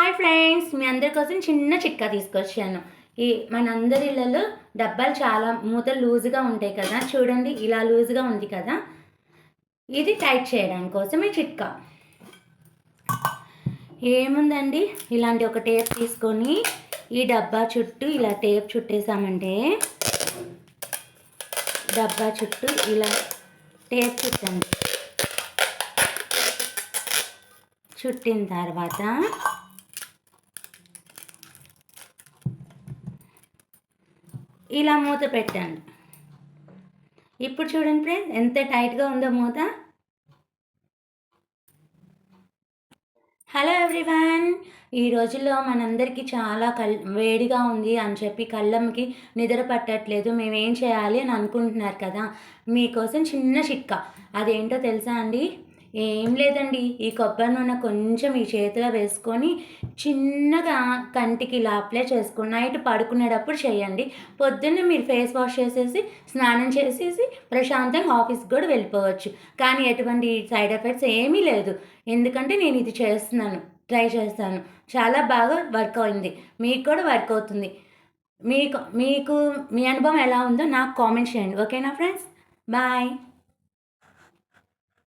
Hi friends, మీ అందరి కోసం చిన్న చిట్కా తీసుకొచ్చాను. మనందరి ఇళ్ళలో డబ్బాలు చాలా మూతలు లూజ్‌గా ఉంటాయి కదా! చూడండి ఇలా లూజ్‌గా ఉంది కదా! ఇది టైట్ చేయడానికి కోసమే చిట్కా. ఏముందండి, ఇలాంటి ఒక టేప్ తీసుకొని ఈ డబ్బా చుట్టూ ఇలా టేప్ చుట్టేసామంటే డబ్బా చుట్టూ ఇలా టేప్ చుట్టండి. చుట్టిన తర్వాత ఇలా మూత పెట్టండి. ఇప్పుడు చూడండి ఫ్రెండ్స్, ఎంత టైట్‌గా ఉందో మూత. Hello everyone. ఈ రోజుల్లో మనందరికీ చాలా వేడిగా ఉంది అని చెప్పి కళ్ళకి నిద్ర పట్టట్లేదు, మేమేం చేయాలి అని అనుకుంటున్నారు కదా! మీకోసం చిన్న చిట్కా. అదేంటో తెలుసా అండి? ఏం లేదండి, ఈ కొబ్బరి నూనె కొంచెం ఈ చేతిలో వేసుకొని చిన్నగా కంటికి ఇలా అప్లై చేసుకొని నైట్ పడుకునేటప్పుడు చేయండి. పొద్దున్నే మీరు ఫేస్ వాష్ చేసేసి స్నానం చేసేసి ప్రశాంతంగా ఆఫీస్కి కూడా వెళ్ళిపోవచ్చు. కానీ ఎటువంటి సైడ్ ఎఫెక్ట్స్ ఏమీ లేదు. ఎందుకంటే నేను ఇది చేస్తున్నాను, ట్రై చేస్తాను. చాలా బాగా వర్క్ అయింది. మీకు కూడా వర్క్ అవుతుంది. మీకు మీకు మీ అనుభవం ఎలా ఉందో నాకు కామెంట్ చేయండి. ఓకేనా ఫ్రెండ్స్? బాయ్.